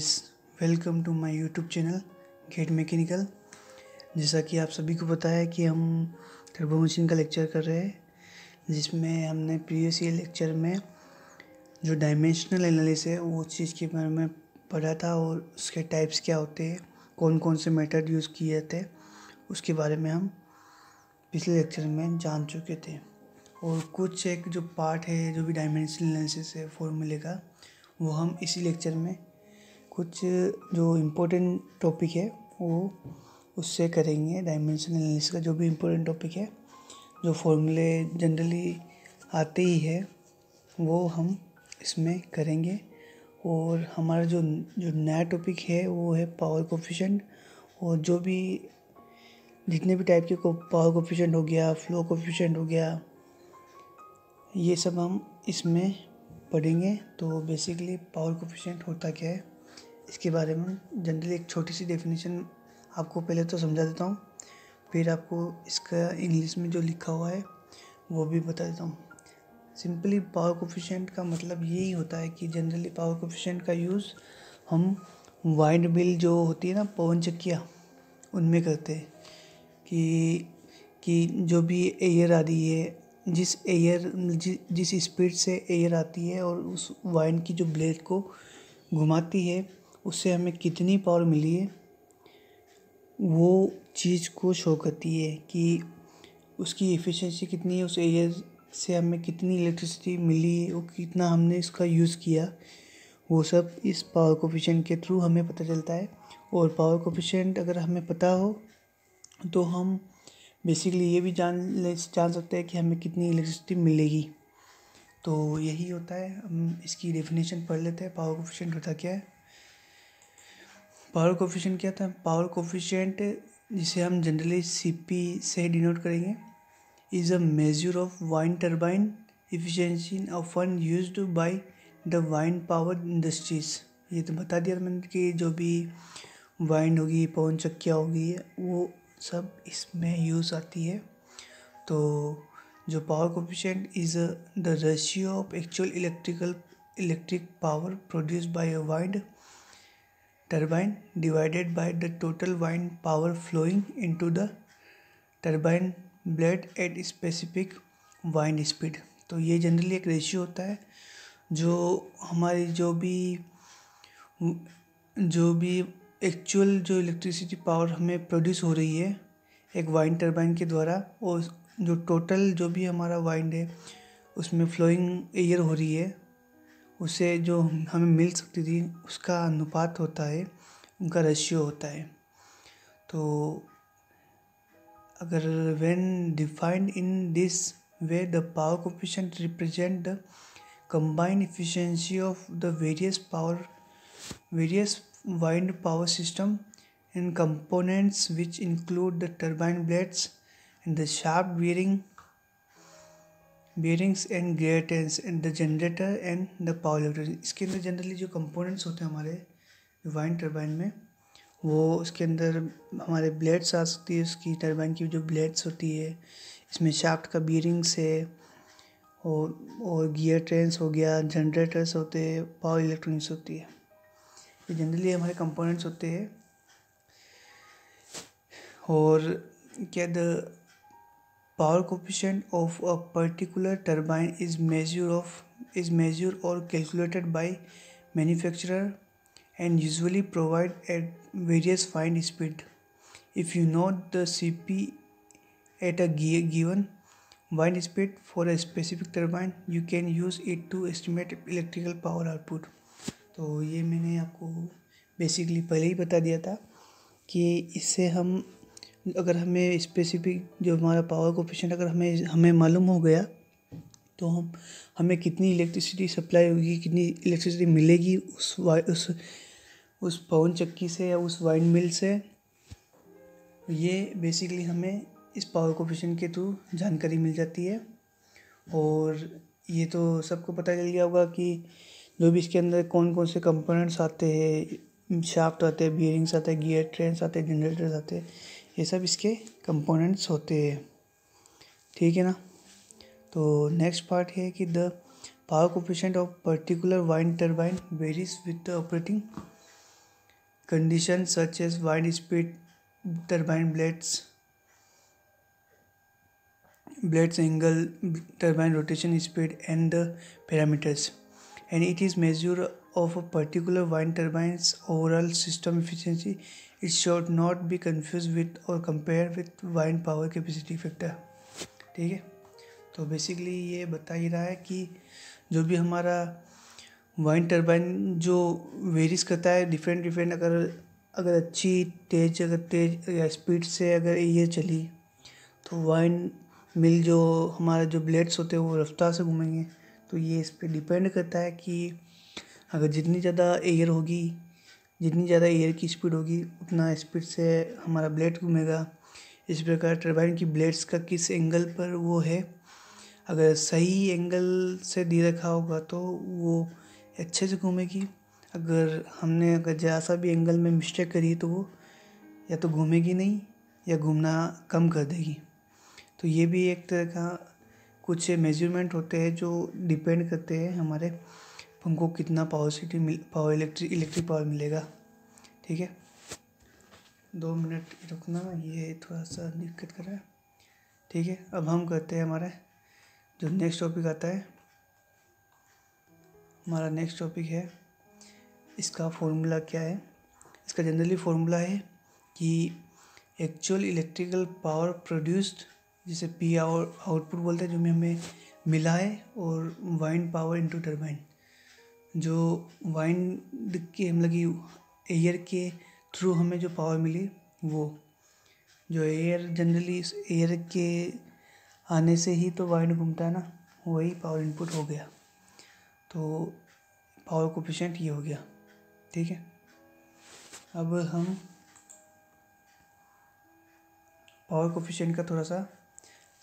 Guys, welcome to my YouTube channel Get Mechanical. जैसा कि आप सभी को पता है कि हम टर्बो मशीन का लेक्चर कर रहे हैं, जिसमें हमने प्रीवियस ईयर लेक्चर में जो डायमेंशनल एनालिसिस है वो चीज़ के बारे में पढ़ा था और उसके टाइप्स क्या होते हैं, कौन कौन से मेथड यूज़ किए जाते हैं, उसके बारे में हम पिछले लेक्चर में जान चुके थे। और कुछ एक जो पार्ट है जो भी डायमेंशनल एनालिसिस है फॉर्मूले का, वो हम इसी लेक्चर में कुछ जो इम्पोर्टेंट टॉपिक है वो उससे करेंगे। डायमेंशनल एनालिसिस का जो भी इम्पोर्टेंट टॉपिक है, जो फॉर्मूले जनरली आते ही है, वो हम इसमें करेंगे। और हमारा जो नया टॉपिक है वो है पावर कोफिशिएंट। और जो भी जितने भी टाइप के पावर कोफिशिएंट हो गया, फ्लो कोफिशिएंट हो गया, ये सब हम इसमें पढ़ेंगे। तो बेसिकली पावर कोफिशिएंट होता क्या है, इसके बारे में जनरली एक छोटी सी डेफिनेशन आपको पहले तो समझा देता हूँ, फिर आपको इसका इंग्लिश में जो लिखा हुआ है वो भी बता देता हूँ। सिंपली पावर कोफिशिएंट का मतलब यही होता है कि जनरली पावर कोफिशिएंट का यूज़ हम वाइंड मिल जो होती है ना, पवन चक्कियाँ, उनमें करते हैं। कि जो भी एयर आ रही है, जिस स्पीड से एयर आती है और उस वाइंड की जो ब्लेड को घुमाती है, उससे हमें कितनी पावर मिली है, वो चीज़ को शो करती है कि उसकी एफिशिएंसी कितनी है, उस एयर से हमें कितनी इलेक्ट्रिसिटी मिली है और कितना हमने इसका यूज़ किया, वो सब इस पावर कोफिशिएंट के थ्रू हमें पता चलता है। और पावर कोफिशिएंट अगर हमें पता हो तो हम बेसिकली ये भी जान सकते हैं कि हमें कितनी इलेक्ट्रिसिटी मिलेगी। तो यही होता है। हम इसकी डेफिनेशन पढ़ लेते हैं, पावर कोफिशिएंट होता क्या है। पावर कोफिशिएंट क्या था? पावर कोफिशिएंट, जिसे हम जनरली सीपी से डिनोट करेंगे, is a measure of wind turbine efficiency often used by the wind power industries. ये तो बता दिया मैंने कि जो भी वाइंड होगी, पवन चक्कियाँ होगी, वो सब इसमें यूज़ आती है। तो जो power coefficient is the ratio of actual electric power produced by a wind turbine divided by the total wind power flowing into the turbine blade at specific wind speed। तो ये जनरली एक ratio होता है जो हमारी जो भी actual जो इलेक्ट्रिसिटी पावर हमें प्रोड्यूस हो रही है एक वाइंड टर्बाइन के द्वारा, और जो टोटल जो भी हमारा वाइंड है उसमें फ्लोइंग एयर हो रही है, उससे जो हमें मिल सकती थी, उसका अनुपात होता है, उनका रेशियो होता है। तो अगर when defined in this way, the power coefficient represent the combined efficiency of the various wind power system and components which include the turbine blades and the shaft bearings and gear trains and the generator and the power electronic. इसके अंदर generally जो components होते हैं हमारे wind turbine में, वो उसके अंदर हमारे ब्लेड्स आ सकती है, उसकी टर्बाइन की जो ब्लेड्स होती है, इसमें शाफ्ट का बियरिंग्स है, और गियर ट्रेन्स हो गया, जनरेटर्स होते हैं, पावर इलेक्ट्रॉनिक्स होती है। ये जनरली हमारे कंपोनेंट्स होते हैं। और क्या the power coefficient of a particular turbine is measured or calculated by manufacturer and usually provide at various wind speed. If you know the CP at a given wind speed for a specific turbine, you can use it to estimate electrical power output. तो ये मैंने आपको basically पहले ही बता दिया था कि इससे हम, अगर हमें स्पेसिफिक जो हमारा पावर कोफिशिएंट अगर हमें मालूम हो गया, तो हमें कितनी इलेक्ट्रिसिटी सप्लाई होगी, कितनी इलेक्ट्रिसिटी मिलेगी उस पवन चक्की से या उस वाइंड मिल से, ये बेसिकली हमें इस पावर कोफिशिएंट के थ्रू जानकारी मिल जाती है। और ये तो सबको पता चल गया होगा कि जो भी इसके अंदर कौन कौन से कंपोनेंट्स आते हैं, शाफ्ट आते हैं, बियरिंग्स आते हैं, गियर ट्रेन्स आते हैं, जनरेटर्स आते हैं, ये सब इसके कंपोनेंट्स होते हैं। ठीक है ना। तो नेक्स्ट पार्ट है कि the power coefficient of particular wind turbine varies with the operating conditions such as wind speed, turbine blades angle, turbine rotation speed, and the parameters. And it is measure of a particular wind turbine's overall system efficiency. It should not be confused with or compared with wind power capacity factor. ठीक है, तो basically ये बता ही रहा है कि जो भी हमारा वाइंड टरबाइन जो वेरीज करता है डिफरेंट अगर तेज या स्पीड से अगर ये चली तो वाइंड मिल जो हमारा जो ब्लेड्स होते हैं वो रफ्तार से घूमेंगे। तो ये इस पर डिपेंड करता है कि अगर जितनी ज़्यादा एयर की स्पीड होगी उतना स्पीड से हमारा ब्लेड घूमेगा। इस प्रकार टरबाइन की ब्लेड्स का किस एंगल पर वो है, अगर सही एंगल से दे रखा होगा तो वो अच्छे से घूमेगी। अगर जरा सा भी एंगल में मिस्टेक करी तो वो या तो घूमेगी नहीं या घूमना कम कर देगी। तो ये भी एक तरह का कुछ मेजरमेंट होते हैं जो डिपेंड करते हैं हमारे हमको कितना इलेक्ट्रिक पावर मिलेगा। ठीक है, 2 मिनट रुकना, ये थोड़ा सा दिक्कत कर रहा है। ठीक है, अब हम करते हैं हमारा जो नेक्स्ट टॉपिक आता है। हमारा नेक्स्ट टॉपिक है इसका फॉर्मूला क्या है। इसका जनरली फॉर्मूला है कि एक्चुअल इलेक्ट्रिकल पावर प्रोड्यूस्ड, जिसे पी आउटपुट बोलते हैं, जो हमें मिला है, और वाइंड पावर इनटू टरबाइन, जो वाइंड के मतलब कि एयर के थ्रू हमें जो पावर मिली, वो जो जनरली एयर के आने से ही तो वाइंड घूमता है ना, वही पावर इनपुट हो गया। तो पावर कोफिशिएंट ये हो गया। ठीक है, अब हम पावर कोफिशिएंट का थोड़ा सा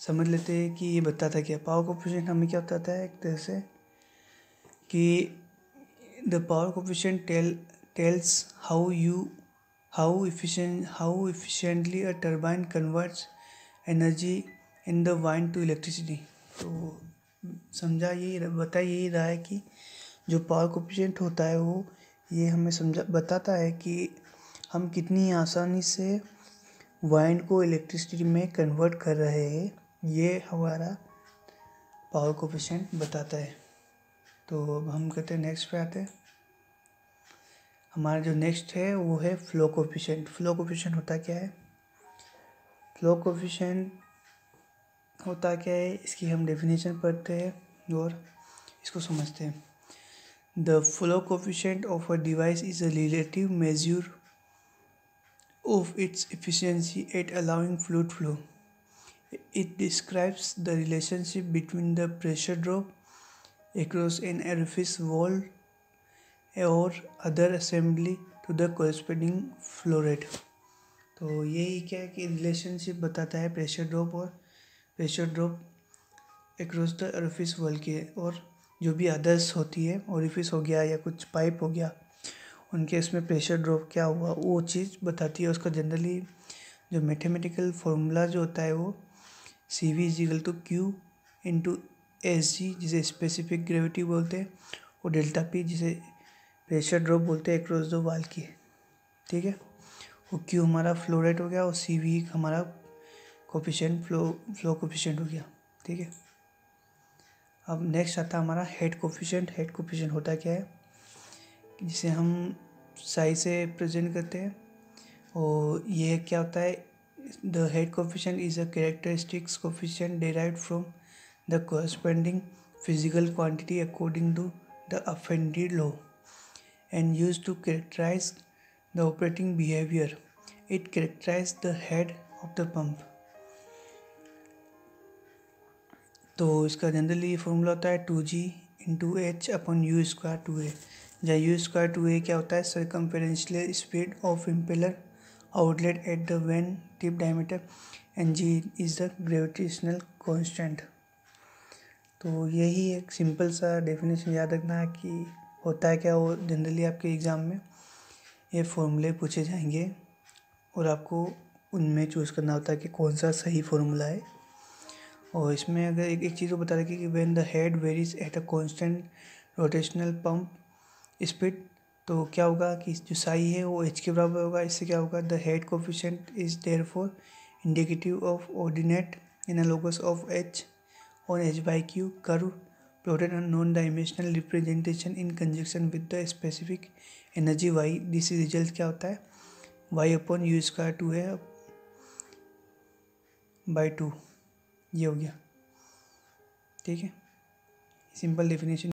समझ लेते हैं कि ये बताता क्या। पावर कोफिशिएंट हमें क्या बताता है, एक तरह से कि the power coefficient tales how efficiently a turbine converts energy in the wind to electricity। तो बता यही रहा है कि जो पावर कोफिशिएंट होता है वो ये हमें बताता है कि हम कितनी आसानी से वाइंड को इलेक्ट्रिसिटी में कन्वर्ट कर रहे हैं, ये हमारा पावर कोफिशिएंट बताता है। तो अब हम कहते हैं नेक्स्ट पे आते हैं। हमारा जो नेक्स्ट है वो है फ्लो कोफिशिएंट। फ्लो कोफिशिएंट होता क्या है? फ्लो कोफिशिएंट होता क्या है, इसकी हम डेफिनेशन पढ़ते हैं और इसको समझते हैं। The flow coefficient of a device is a relative major of its efficiency at allowing fluid flow. It describes the relationship between the pressure drop across an orifice wall or other assembly to the corresponding flow rate। तो यही क्या है कि relationship बताता है pressure drop across the orifice wall के, और जो भी अदर्स होती है, ओरिफिस हो गया या कुछ पाइप हो गया, उनके इसमें प्रेशर ड्रॉप क्या हुआ वो चीज़ बताती है। उसका जनरली जो मैथमेटिकल फार्मूला जो होता है वो CV=Q × SG, जिसे स्पेसिफिक ग्रेविटी बोलते हैं, और ΔP जिसे प्रेशर ड्रॉप बोलते हैं अक्रॉस द वॉल की। ठीक है, वो Q हमारा फ्लो रेट हो गया और CV हमारा कोफिशिएंट फ्लो कोफिशिएंट हो गया। ठीक है, अब नेक्स्ट आता है हमारा हेड कोफिशिएंट। हेड कोफिशिएंट होता क्या है, जिसे हम साई से प्रेजेंट करते हैं, और ये क्या होता है, the head coefficient is a characteristics coefficient derived from the corresponding physical quantity according to the offended law and used to characterize the operating behavior. It characterizes the head of the pump। तो इसका generally formula होता है 2G × H/U² 2A, जहाँ U² 2A क्या होता है, circumferential speed of impeller outlet at the vane tip diameter, and G is the gravitational constant. तो यही एक सिंपल सा डेफिनेशन याद रखना है कि होता है क्या। वो जनरली आपके एग्ज़ाम में ये फॉर्मूले पूछे जाएंगे और आपको उनमें चूज़ करना होता है कि कौन सा सही फॉर्मूला है। और इसमें अगर एक चीज़ को बता रखी कि when the head varies at a constant rotational pump speed तो क्या होगा कि जो साई है वो एच के बराबर होगा। इससे क्या होगा, the head coefficient is therefore indicative of ordinate analogous of H on H by Q curve plotted on non dimensional representation in conjunction with the specific energy Y. This result क्या होता है, Y upon you square 2 है by 2, ये हो गया। ठीक है, simple definition.